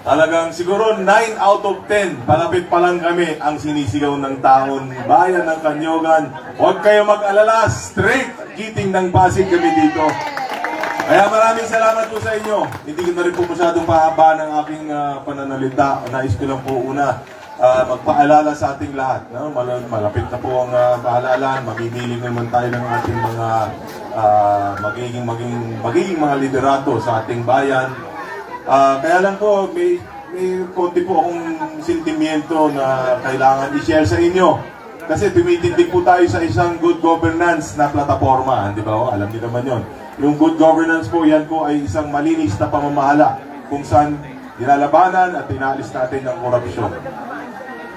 Talagang siguro 9 out of 10, palapit pa lang kami ang sinisigaw ng taon bayan ng Kanyogan. Huwag kayo mag-alala, straight giting ng Pasig kami dito. Kaya maraming salamat po sa inyo. Hindi ko na rin po masyadong pahaba ng aking pananalita. Nais ko lang po una magpaalala sa ating lahat. No? Malapit na po ang paalalaan. Mamimili naman tayo ng ating mga magiging mga liderato sa ating bayan. Kaya lang po, may konti po akong sentimiento na kailangan i-share sa inyo. Kasi tumitindig po tayo sa isang good governance na plataforma. Di ba? Alam niyo naman yon. Yung good governance po, yan po ay isang malinis na pamamahala kung saan nilalabanan at inaalis natin ang korupsyon.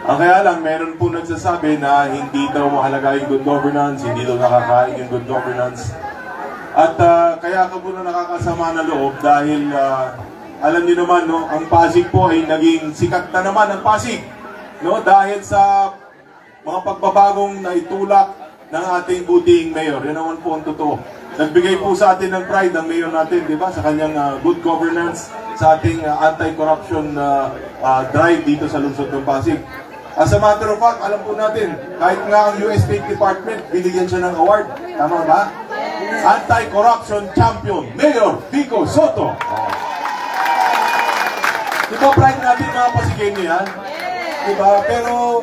Ang kaya lang, meron po nagsasabi na hindi daw mahalaga yung good governance, hindi daw nakakain yung good governance. At kaya ka po na nakakasama na loob dahil alam niyo naman, no, ang Pasig po ay naging sikat na naman ang Pasig. No? Dahil sa mga pagbabagong naitulak ng ating butihing mayor. Yan naman po ang totoo. Nagbigay po sa atin ng pride ang mayor natin, di ba? Sa kanyang good governance, sa ating anti-corruption drive dito sa lungsod ng Pasig. As a matter of fact, alam po natin, kahit nga ang US State Department, binigyan siya ng award. Tama ba? Anti-corruption champion, Mayor Vico Soto. Diba pride natin mga Pasigenyo yan? Diba? Pero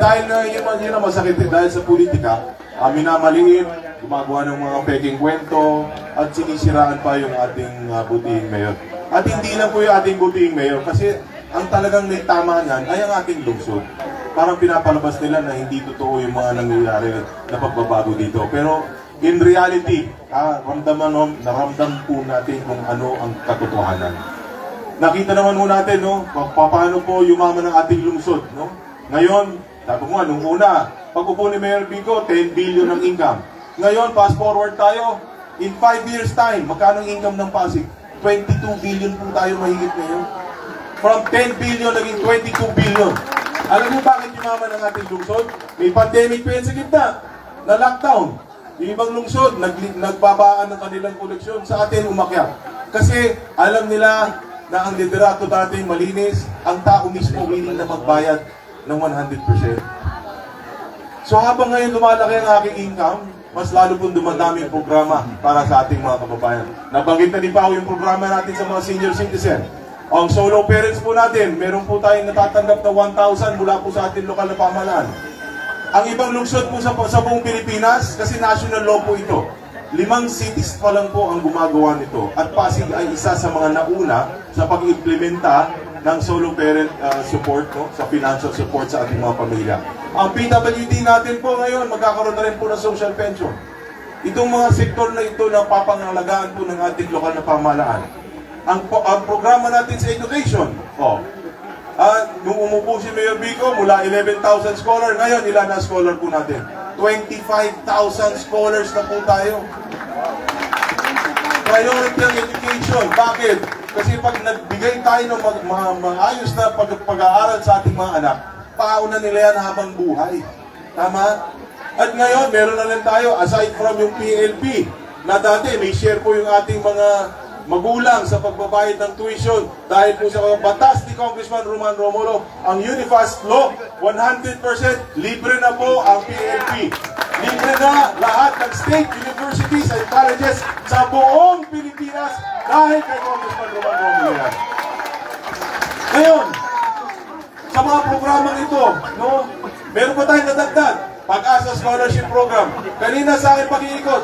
dahil yun ang masakit dahil sa politika, minamaliit, gumagawa ng mga peking kwento, at sinisiraan pa yung ating butihing mayor. At hindi lang po yung ating butihing mayor, kasi ang talagang may tama niyan ay ang ating lungsod. Parang pinapalabas nila na hindi totoo yung mga nangyayari na pagbabago dito. Pero in reality, naramdam po natin kung ano ang katotohanan. Nakita naman mo natin, no, paano po yumaman ang ating lungsod, no? Ngayon, sabi ko nga, nung una, pag-upo ni Mayor Vico, 10 billion ang income. Ngayon, fast forward tayo, in 5 years time, magkano ang income ng Pasig? 22 billion po tayo mahigit ngayon. From 10 billion, naging 22 billion. Alam niyo bakit yumaman ang ating lungsod? May pandemic pa yan sa gitna, na lockdown. Yung ibang lungsod, nagbabaan ng kanilang koleksyon, sa atin umakyat. Kasi alam nila na ang liderato natin malinis, ang tao mismo willing na magbayad ng 100%. So habang ngayon lumalaki ang aking income, mas lalo pong dumadami yung programa para sa ating mga kababayan. Nabanggit na din pa ako yung programa natin sa mga senior citizen. Ang solo parents po natin, meron po tayong natatanggap na 1,000 mula po sa ating lokal na pamahalaan. Ang ibang lungsod po sa buong Pilipinas, kasi national law po ito, 5 cities pa lang po ang gumagawa nito. At Pasig ay isa sa mga nauna sa pag-implementa ng solo parent support, no? Sa financial support sa ating mga pamilya. Ang PWD natin po ngayon, magkakaroon na rin po ng social pension. Itong mga sektor na ito na papangalagaan po ng ating lokal na pamahalaan. Ang programa natin sa education, nung umupo si Mayor Vico, mula 11,000 scholar, ngayon ilan na scholar po natin? 25,000 scholars na po tayo. Priority ang education. Bakit? Kasi pag nagbigay tayo ng maayos na pag-aaral sa ating mga anak, pauna nila yan habang buhay. Tama? At ngayon, meron na lang tayo, aside from yung PLP, na dati may share po yung ating mga magulang sa pagbabayad ng tuition dahil po sa batas ni Congressman Roman Romulo, ang Unifast Law, 100% libre na po ang PLP. Libre na lahat ng state universities and colleges sa buong Pilipinas dahil kay Congressman Roman Romulo yan. Ngayon, sa mga programang ito, no, meron pa tayong nadagdag, Pag-asa Scholarship Program. Kanina sa aking pag-iikot,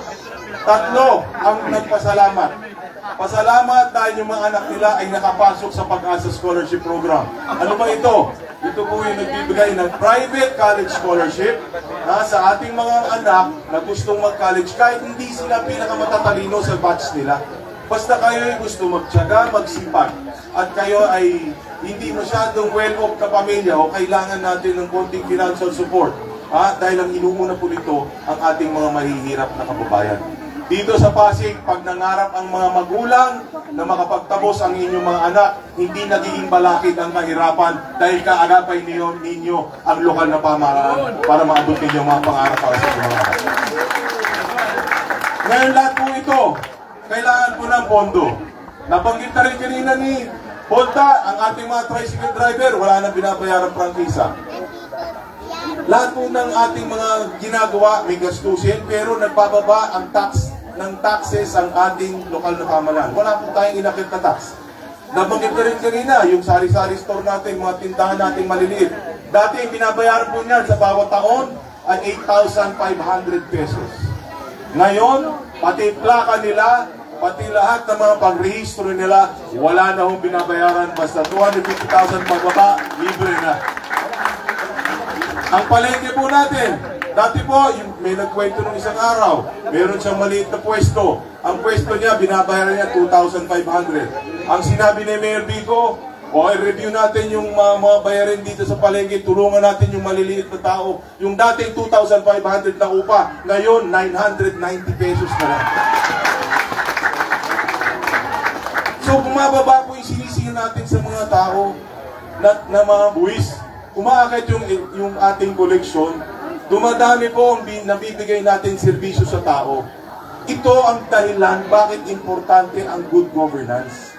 3 ang nagpasalamat. Pasalamat dahil yung mga anak nila ay nakapasok sa Pag-asa Scholarship Program. Ano ba ito? Ito po yung nagbibigay ng private college scholarship sa ating mga anak na gustong mag-college kahit hindi sila pinakamatatalino sa batch nila. Basta kayo ay gusto magtiyaga, magsipag, at kayo ay hindi masyadong well-off na pamilya o kailangan natin ng konting financial support. Dahil ang inuuna po nito ang ating mga mahihirap na kababayan. Dito sa Pasig, pag nangarap ang mga magulang na makapagtabos ang inyong mga anak, hindi nagiging balakid ang kahirapan dahil kaagapay ninyo ang lokal na pamahalaan para maabot ninyo mga pangarap para sa inyong mga anak. Ngayon lahat po ito, kailangan po ng pondo. Nabanggit na rin kanina ni Punta, ang ating mga tricycle driver, wala nang binabayarang prangkisa. Lahat po ng ating mga ginagawa, may gastusin, pero nagbababa ang taxes ang ating lokal na pamahalaan. Wala po tayong inakit na tax. Nabanggit na rin kanina, yung sari-sari store natin, mga tindahan natin maliliit. Dati, binabayaran po niyan sa bawat taon ay 8,500 pesos. Ngayon, pati plaka nila, pati lahat ng mga pagrehistro nila, wala na hong binabayaran. Basta 250,000 pababa, libre na. Ang palengke po natin, dati po, may nagkwento nung isang araw, meron siyang maliit na pwesto. Ang pwesto niya, binabayaran niya 2,500. Ang sinabi ni Mayor Vico, review natin yung mga bayarin dito sa palengke, tulungan natin yung maliliit na tao. Yung dating 2,500 na upa, ngayon 990 pesos na lang. So bumababa po yung sinisingil natin sa mga tao na mga buwis. Umaakit yung ating koleksyon, dumadami po ang nabibigay natin serbisyo sa tao. Ito ang dahilan bakit importante ang good governance.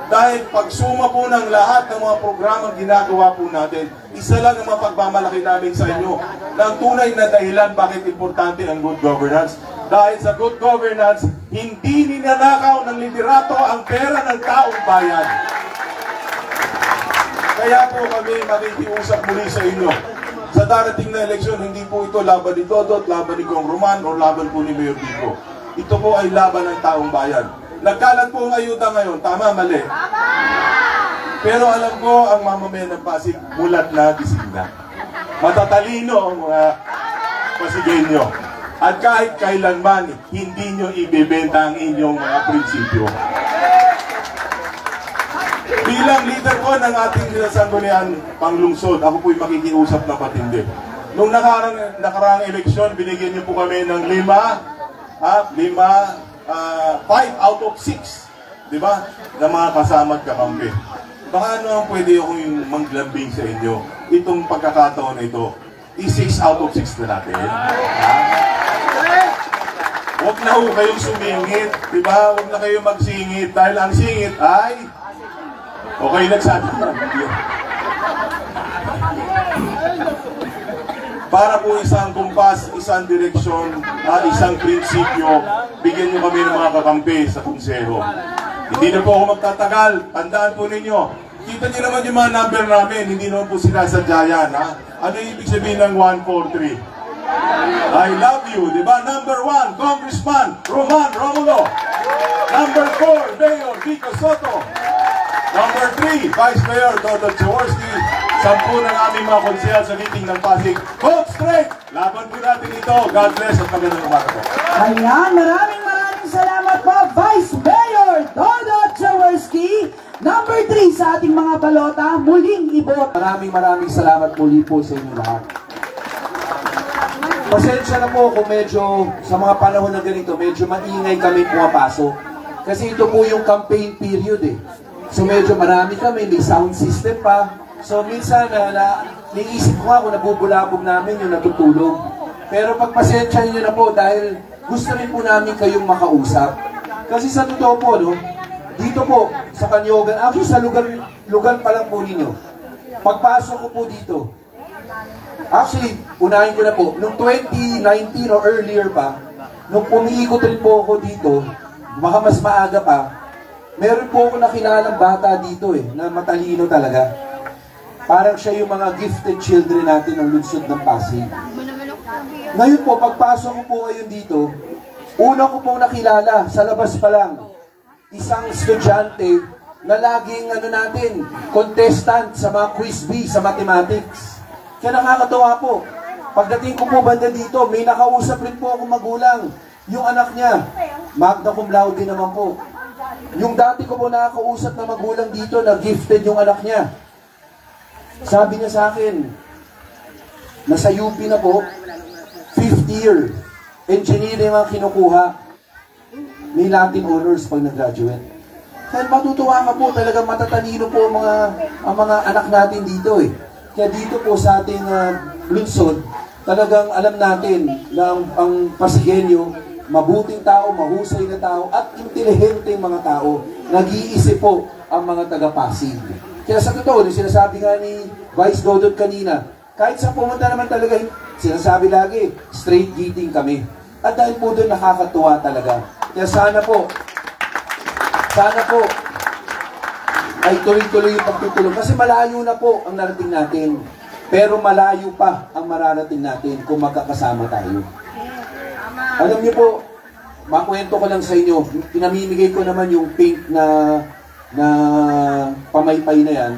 Dahil pagsuma po ng lahat ng mga programang ginagawa po natin, isa lang ang mapagmamalaki namin sa inyo na ang tunay na dahilan bakit importante ang good governance. Dahil sa good governance, hindi ninanakaw ng liderato ang pera ng taong bayan. Kaya po kami makikiusap muli sa inyo. Sa darating na eleksyon, hindi po ito laban ni Dodot, laban ni Kong Roman, o laban po ni Mayor Vico. Ito po ay laban ng taong bayan. Nagkalat po ang ayuda ngayon, tama, mali? Tama! Pero alam ko, ang mamamayan ng Pasig, mulat na, gising na. Matatalino ang mga Pasigenyo. At kahit kailanman, hindi nyo ibebenta ang inyong mga prinsipyo. Bilang leader ko ng ating sanggunian panglungsod, ako po'y makikiusap na patindi. Nung nakaraang eleksyon, binigyan niyo po kami ng 5 out of 6, di ba? Na mga kasama at kakampi. Baka ano ang pwede akong manglambing sa inyo? Itong pagkakataon na ito, i-6 out of 6 na natin. Huwag na ho kayong sumingit, di ba? Huwag na kayong magsingit, dahil ang singit ay okay, nagsabi na. Para po isang kumpas, isang direksyon, isang prinsipyo, bigyan nyo kami ng mga kakampi sa konseho. Hindi na po ako magtatagal. Tandaan po ninyo. Kita nyo naman yung mga number namin. Hindi naman po sinasadya yan. Ano yung ibig sabihin ng 143? I love you. Diba? Number 1, Congressman Roman Romulo. Number 4, Mayor Vico Soto. Number 3, Vice Mayor Dodot Jaworski. 10 ng aming mga konsehal sa meeting ng Pasig. Vote straight! Laban po natin ito. God bless at magandang umaga po. Ayan, maraming salamat po, Vice Mayor Dodot Jaworski. Number 3 sa ating mga balota, muling ibot. Maraming salamat muli po sa inyo lahat. Pasensya na po kung medyo sa mga panahon na ganito, medyo maingay kami pumapasok. Kasi ito po yung campaign period eh. So medyo marami kami, may sound system pa. So minsan, niisip ko nga kung nabubulabog namin yung natutulog. Pero pagpasensya nyo na po dahil gusto rin po namin kayong makausap. Kasi sa totoo po, no, dito po sa Canyogan, actually sa lugar pa lang po ninyo, pagpasok ko po dito, actually, unahin ko na po, noong 2019 o earlier pa, nung pumiikot rin po ako dito, baka mas maaga pa, meron po ako nakilalang bata dito na matalino talaga. Parang siya yung mga gifted children natin ng lungsod ng Pasig. Ngayon po, pagpasok ko po ngayon dito, una ko pong nakilala, sa labas pa lang, isang estudyante na laging contestant sa mga quiz bee sa mathematics. Kaya nakakatawa po. Pagdating ko po banda dito, may nakausap rin po akong magulang. Yung anak niya, magna cum laude naman po. Yung dati ko po nakakausap na magulang dito na gifted yung anak niya. Sabi niya sa akin, nasa UP na po, 5th year, engineering ang kinukuha, may Latin honors pag nag-graduate. Kaya matutuwa ka po, talagang matatalino po ang mga anak natin dito eh. Kaya dito po sa ating lungsod, talagang alam natin na ang Pasigenyo mabuting tao, mahusay na tao, at intelihenteng mga tao. Nag-iisip po ang mga taga-Pasig. Kaya sa totoo, yung sinasabi nga ni Vice Dodot kanina, kahit sa pumunta naman talaga, sinasabi lagi, straight gating kami. At dahil po doon nakakatuwa talaga. Kaya sana po, ay tuloy-tuloy yung pagtutulong. Kasi malayo na po ang narating natin. Pero malayo pa ang mararating natin kung magkakasama tayo. Alam niyo po, makwento ko lang sa inyo, pinamimigay ko naman yung pink na pamaypay na yan,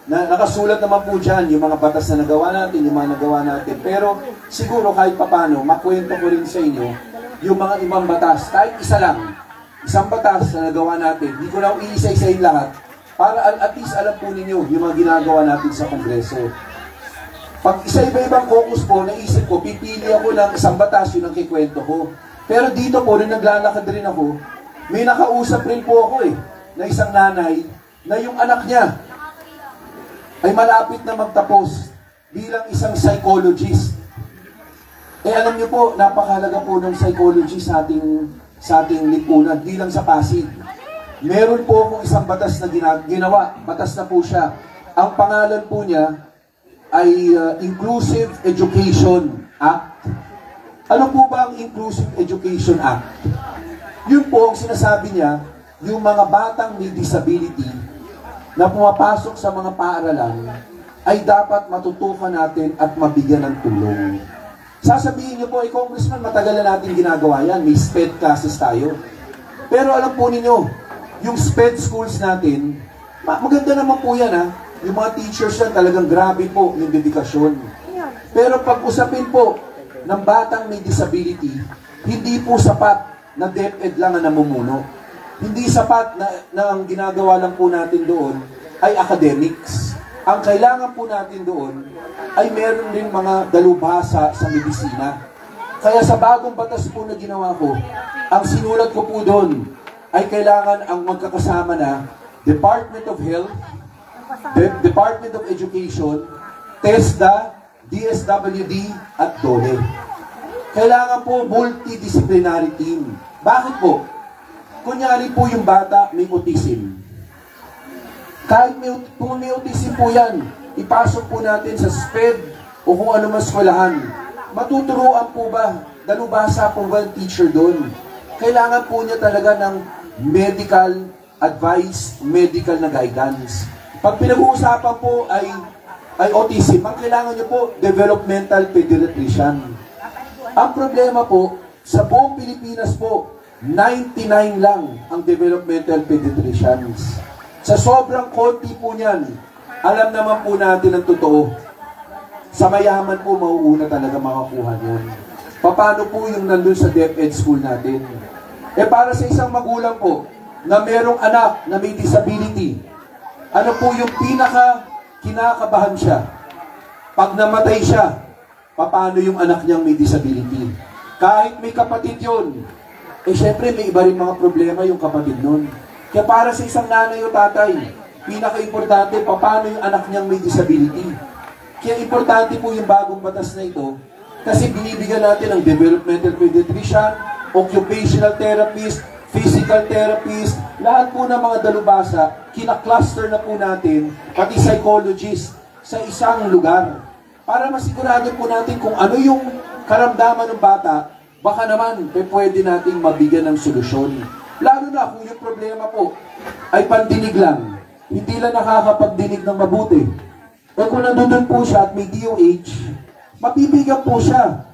na nakasulat naman po dyan yung mga batas na nagawa natin, yung mga nagawa natin. Pero siguro kahit papano, makwento ko rin sa inyo yung mga ibang batas, kahit isa lang, isang batas na nagawa natin, hindi ko na iisa-isahin lahat, para at least alam po ninyo yung mga ginagawa natin sa Kongreso. Pag isa-iba-ibang focus po, naisip ko, pipili ako ng isang batas, yun ang kikwento ko. Pero dito po, rin naglalakad rin ako, may nakausap rin po ako na isang nanay, na yung anak niya ay malapit na magtapos bilang isang psychologist. Alam niyo po, napakahalaga po ng psychology sa ating lipunan, bilang sa Pasig. Meron po akong isang batas na ginawa, batas na po siya. Ang pangalan po niya ay Inclusive Education Act. Ano po ba ang Inclusive Education Act? Yun po ang sinasabi niya, yung mga batang may disability na pumapasok sa mga paaralan ay dapat matutukan natin at mabigyan ng tulong. Sasabihin niyo po, Congressman, matagal na natin ginagawa yan. May SPED classes tayo. Pero alam po ninyo, yung SPED schools natin, maganda naman po yan ha. Yung mga teachers yan, talagang grabe po yung dedikasyon. Pero pag usapin po ng batang may disability, hindi po sapat na DepEd lang ang namumuno. Hindi sapat na ang ginagawa lang po natin doon ay academics. Ang kailangan po natin doon ay meron din mga dalubhasa sa medisina. Kaya sa bagong batas po na ginawa ko, ang sinulat ko po doon ay kailangan ang magkakasama na Department of Health, Department of Education, TESDA, DSWD, at DOLE. Kailangan po multidisciplinary team. Bakit po? Kunyari po yung bata may autism. Kahit kung may autism po yan, ipasok po natin sa SPED o kung ano mas eskwelahan. Matuturuan po ba? Dalubhasa po ba ang teacher doon? Kailangan po niya talaga ng medical advice, medical na guidance. Pag pinag-uusapan po ay autism, ang kailangan niyo po, developmental pediatrician. Ang problema po, sa buong Pilipinas po, 99 lang ang developmental pediatricians. Sa sobrang konti po niyan, alam naman po natin ang totoo. Sa mayaman po, mauuna talaga makakuha niyan. Paano po yung nandun sa DepEd school natin? Para sa isang magulang po, na merong anak na may disability, ano po yung kinakabahan siya? Pag namatay siya, paano yung anak niyang may disability? Kahit may kapatid yun, syempre may iba rin mga problema yung kapatid nun. Kaya para sa isang nanay o tatay, pinaka-importante, paano yung anak niyang may disability? Kaya importante po yung bagong batas na ito, kasi binibigyan natin ng developmental pediatrician, occupational therapist, physical therapist, lahat po ng mga dalubhasa, kina-cluster na po natin, pati psychologist, sa isang lugar. Para masigurado po natin kung ano yung karamdaman ng bata, baka naman pwede nating mabigyan ng solusyon. Lalo na kung yung problema po ay pandinig lang, hindi lang nakakapagdinig ng mabuti. Kung nandun po siya at may DOH, mabibigyan po siya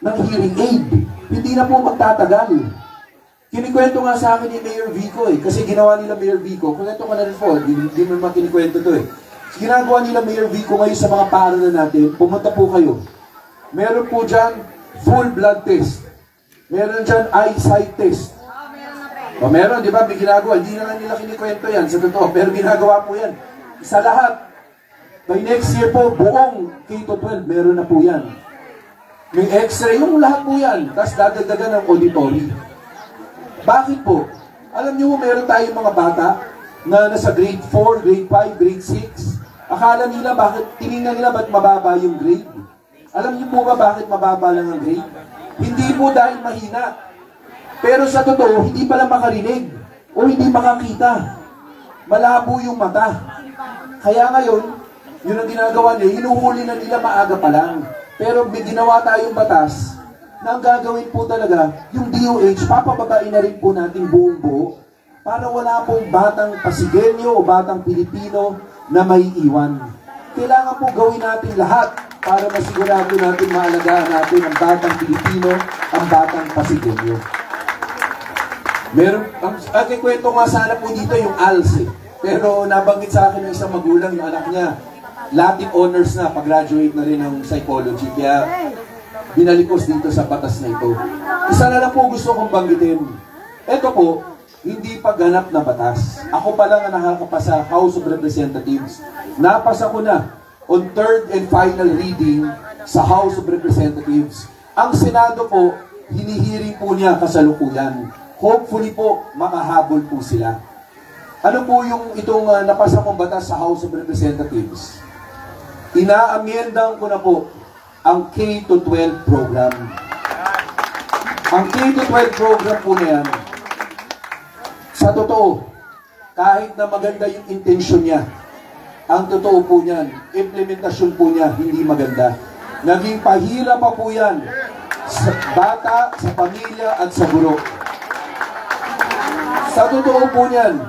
ng hearing aid. Hindi na po magtatagal. Kinikwento nga sa akin ni Mayor Vico kasi ginawa nila Mayor Vico, kwento ko na rin po, hindi naman kinikwento to Ginagawa nila Mayor Vico ngayon sa mga paaralan natin, pumunta po kayo. Meron po dyan full blood test. Meron dyan eyesight test. Meron, di ba? May ginagawa. Hindi na nila kinikwento yan, sa totoo. Pero ginagawa po yan. Sa lahat. By next year po, buong K-12, meron na po yan. May x-ray, yung lahat po yan. Tapos dadagdagan ng auditory. Bakit po? Alam niyo, meron tayong mga bata na nasa grade 4, grade 5, grade 6. Akala nila, tinignan nila ba't mababa yung grade? Alam niyo po ba bakit mababa lang ang grade? Hindi po dahil mahina. Pero sa totoo, hindi pala makarinig o hindi makakita. Malabo yung mata. Kaya ngayon, yun ang ginagawa nila, hinuhuli na nila maaga pa lang. Pero may ginawa tayong batas na ang gagawin po talaga, yung DOH, papababain na rin po natin buong buo para wala pong batang Pasigenyo o batang Pilipino na may iwan. Kailangan po gawin natin lahat para masigurado natin maalagaan natin ang batang Pilipino, ang batang Pasigenyo. Meron, ang kwento nga sana po dito yung ALS eh. Pero nabanggit sa akin ng isang magulang, yung anak niya, Latin honors na, pag-graduate na rin ng psychology. Kaya binalikos dito sa batas na ito. Isa na lang po gusto kong banggitin. Ito po, hindi pa ganap na batas. Ako pa lang ang nakakapasa House of Representatives. Napasa ko na on third and final reading sa House of Representatives. Ang Senado po, hinihiring po niya kasalukuyan. Hopefully po, makahabol po sila. Ano po yung itong napasa kong batas sa House of Representatives? Inaamyendahan ko na po ang K-12 program. Ang K-12 program po na yan, sa totoo, kahit na maganda yung intensyon niya, ang totoo po niyan, implementasyon po niya, hindi maganda. Naging pahira pa po yan sa bata, sa pamilya, at sa guro. Sa totoo po niyan,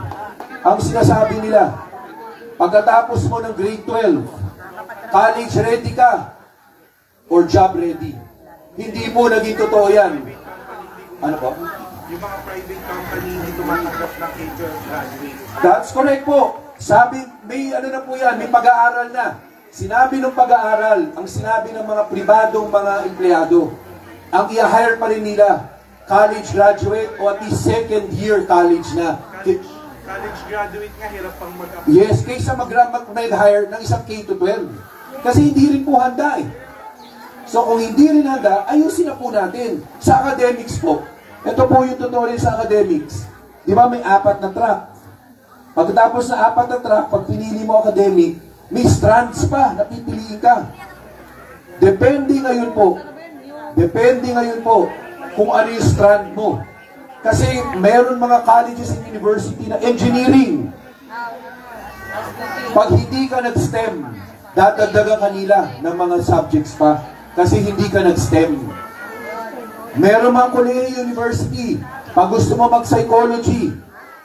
ang sinasabi nila, pagkatapos mo ng grade 12, college ready ka, or job ready. Hindi po naging totoo yan. Ano po? Yung mga private company hindi tumatanggap ng K-12 graduate. That's correct po. Sabi, may ano na po yan, may pag-aaral na. Sinabi ng pag-aaral, ang sinabi ng mga pribadong mga empleyado, ang i-hire pa rin nila, college graduate o at least second year college na. College graduate nga, hirap pang mag-apply. Yes, kaysa mag-hire ng isang K-12. Kasi hindi rin po handa eh. So kung hindi rin handa, ayusin na po natin. Sa academics po, ito po yung tutorial sa academics. Di ba may 4 na track? Pagkatapos na 4 na track, pag pinili mo academic, may strands pa, napipiliin ka. Depende ngayon po kung ano yung strand mo. Kasi meron mga colleges and university na engineering. Pag hindi ka nag-STEM, dadagdagan kanila ng mga subjects pa. Kasi hindi ka nag-STEM. Meron mga college university, pag gusto mo mag-psychology,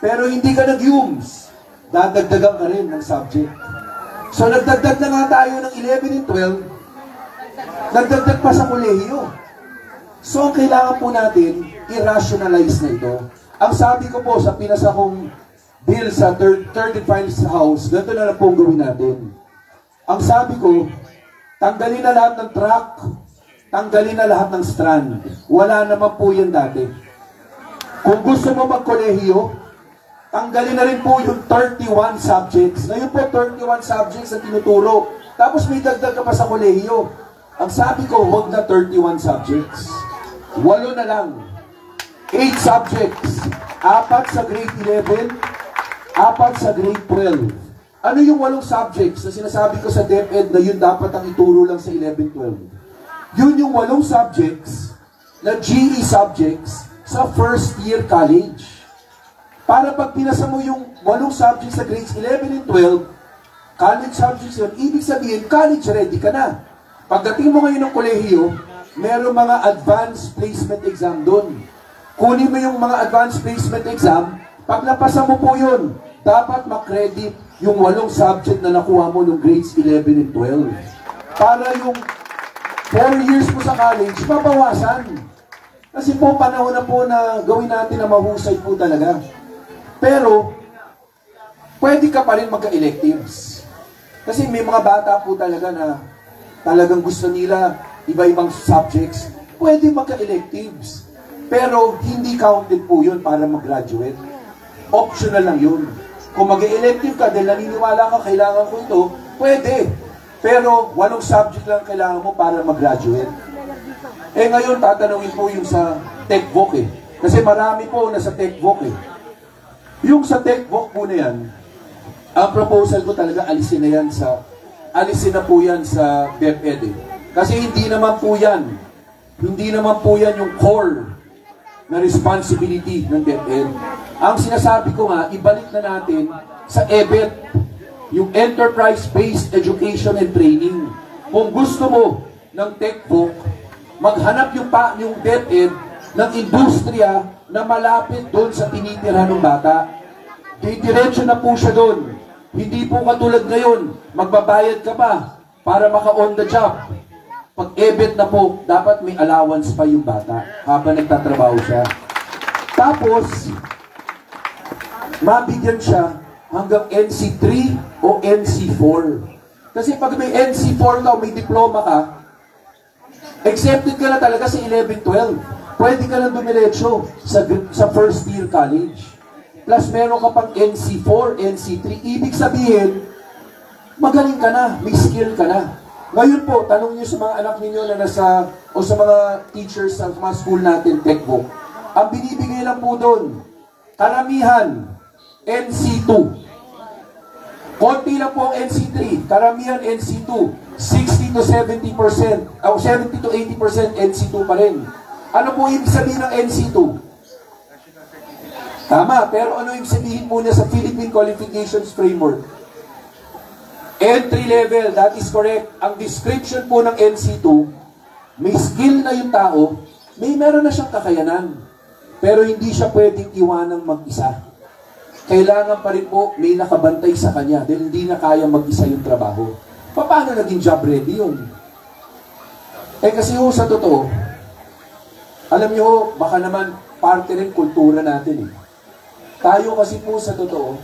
pero hindi ka nag-UMS, dadagdagan ka rin ng subject. So nagdagdag na nga tayo ng 11 and 12, nagdagdag pa sa kolehiyo. So ang kailangan po natin, i-rationalize na ito. Ang sabi ko po sa pinasa kong bill sa third and final sa House, ganito na lang po gawin natin. Ang sabi ko, tanggalin na lahat ng track, tanggalin na lahat ng strand. Wala naman po yan dati. Kung gusto mo magkolehiyo, tanggalin na rin po yung 31 subjects. Ngayon po, 31 subjects na tinuturo. Tapos may dagdag ka pa sa kolehiyo. Ang sabi ko, huwag na 31 subjects. 8 na lang. 8 subjects. 4 sa grade 11, 4 sa grade 12. Ano yung 8 subjects na sinasabi ko sa DepEd na yun dapat ang ituro lang sa 11-12? Yun yung 8 subjects na GE subjects sa first year college. Para pag pinasa mo yung 8 subjects sa grades 11 and 12, college subjects yun, ibig sabihin, college ready ka na. Pagdating mo ngayon ng kolehiyo, meron mga advanced placement exam doon. Kunin mo yung mga advanced placement exam, pag napasa mo po yun, dapat makredit yung 8 subject na nakuha mo ng grades 11 and 12. Para yung 4 years mo sa college, mabawasan. Kasi po, panahon na po na gawin natin na mahusay po talaga. Pero, pwede ka pa rin magka-electives. Kasi may mga bata po talaga na talagang gusto nila iba-ibang subjects. Pwede magka-electives. Pero, hindi counted po yun para mag-graduate. Optional lang yun. Kung mag-elective ka dahil naniniwala ka, kailangan ko ito, pwede. Pero 8 subject lang kailangan mo para mag-graduate. Eh ngayon, tatanungin po yung sa TechVoc eh. Kasi marami po na sa TechVoc eh. Yung sa TechVoc po na yan, ang proposal ko talaga, alisin na po yan sa DepEd eh. Kasi hindi naman po yan yung core na responsibility ng DepEd. Ang sinasabi ko nga, ibalik na natin sa EBET, yung Enterprise-Based Education and Training. Kung gusto mo ng TechVoc, maghanap yung DepEd ng industriya na malapit doon sa tinitirahan ng bata. Didiretso na po siya doon. Hindi po katulad ngayon, magbabayad ka pa para maka-on the job. Pag EBET na po, dapat may allowance pa yung bata habang nagtatrabaho siya. Tapos, mabigyan siya hanggang NC3 o NC4. Kasi pag may NC4 ka o may diploma ka, accepted ka na talaga sa 11-12. Pwede ka na dumiretso sa first year college. Plus, meron ka pang NC4, NC3. Ibig sabihin, magaling ka na, may skill ka na. Ngayon po, tanong niyo sa mga anak ninyo na nasa, o sa mga teachers sa mga school natin, TechVoc, ang binibigay lang po doon, karamihan, NC2. Konti lang po ang NC3, karamihan NC2. 60 to 70%, o 70 to 80% NC2 pa rin. Ano po ibig sabihin ng NC2? Tama, pero ano ibig sabihin po niya sa Philippine Qualifications Framework? Entry level, that is correct. Ang description po ng NC2, may skill na yung tao, meron na siyang kakayanan. Pero hindi siya pwedeng iwanang mag-isa. Kailangan pa rin po may nakabantay sa kanya dahil hindi na kaya mag-isa yung trabaho. Paano naging job ready yun? Kasi sa totoo, alam niyo, baka naman parte rin kultura natin eh. Tayo kasi po sa totoo,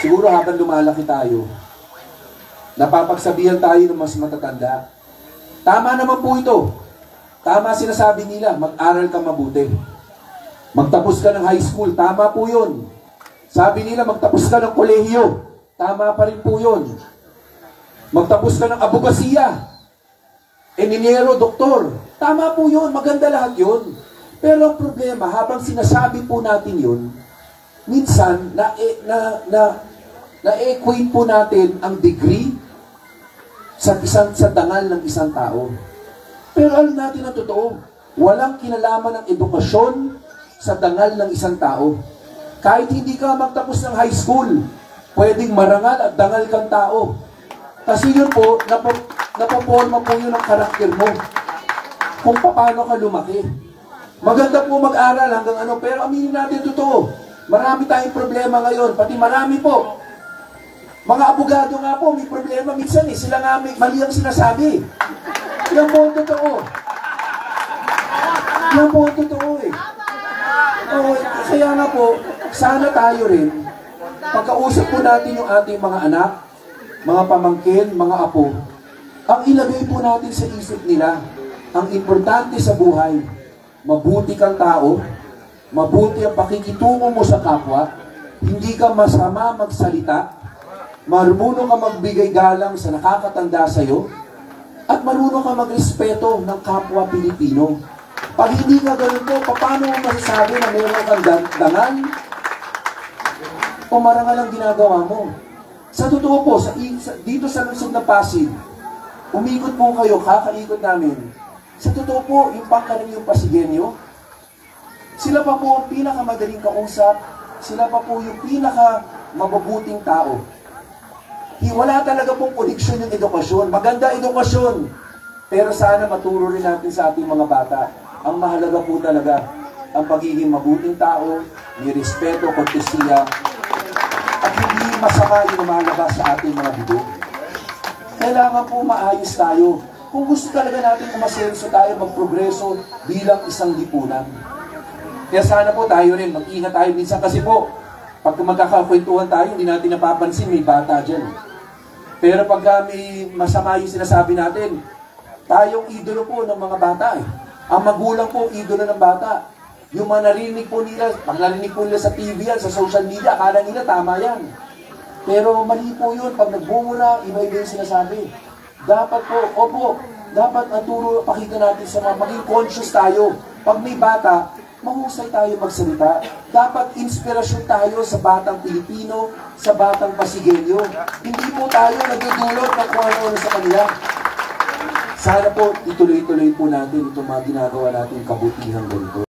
siguro habang lumalaki tayo, napapagsabihan tayo ng mas matatanda. Tama naman po ito. Tama sinasabi nila, mag-aral ka mabuti. Magtapos ka ng high school, tama po yun. Sabi nila, magtapos ka ng kolehiyo, tama pa rin po yun. Magtapos ka ng abogasiya, engineero, doktor, tama po yun, maganda lahat yun. Pero ang problema, habang sinasabi po natin yun, minsan, na-equate po natin ang degree sa dangal ng isang tao. Pero alam natin ang totoo, walang kinalaman ng edukasyon sa dangal ng isang tao. Kahit hindi ka magtapos ng high school, pwedeng marangal at dangal kang tao. Kasi yun po, napoporma po yun ang karakter mo. Kung paano ka lumaki. Maganda po mag-aral hanggang ano, pero aminin natin totoo. Marami tayong problema ngayon, pati marami po. Mga abogado nga po, may problema minsan eh. Sila nga mali ang sinasabi. Yan po ang totoo. Yan po ang totoo eh. Kaya nga po, sana tayo rin, pagkausap po natin yung ating mga anak, mga pamangkin, mga apo, ang ilagay po natin sa isip nila, ang importante sa buhay, mabuti kang tao, mabuti ang pakikitungo mo sa kapwa, hindi ka masama magsalita, marunong ka magbigay galang sa nakakatanda sa'yo, at marunong ka magrespeto ng kapwa Pilipino. Pag hindi ka ganun po, paano mo masasabi na meron kang dangal o marangal ang ginagawa mo? Sa totoo po, dito sa lungsod ng Pasig, umikot po kayo, kakaikot namin. Sa totoo po, yung pangkaraniwang Pasigenyo, sila pa po ang pinakamadaling kausap, sila pa po yung pinakamabubuting tao. Wala talaga pong koneksyon yung edukasyon. Maganda edukasyon. Pero sana maturo rin natin sa ating mga bata. Ang mahalaga po talaga, ang pagiging mabuting tao, may respeto, kortesiya, at hindi masama yung lumalabas sa ating mga bibig. Kailangan po maayos tayo. Kung gusto talaga natin umasenso tayo, magprogreso bilang isang lipunan. Kaya sana po tayo rin, mag-ingat tayo minsan kasi po, pag magkakakwentuhan tayo, hindi natin napapansin, may bata dyan. Pero pag may masama yung sinasabi natin, tayong idolo po ng mga bata eh. Ang magulang po, idolo ng bata. Yung mga narinig po nila, pag narinig po nila sa TV yan, sa social media, akala nila tama yan. Pero mali po yun, pag nagbungo na, iba-iba yung sinasabi. Dapat po, dapat ang turo, pakita natin sa mga, maging conscious tayo. Pag may bata, mahusay tayo magsalita. Dapat inspirasyon tayo sa batang Pilipino, sa batang Pasigenyo. Hindi po tayo nagdudulot ng kung ano sa kanila. Sana po, ituloy-tuloy po natin itong mga ginagawa natin kabutihan ganito.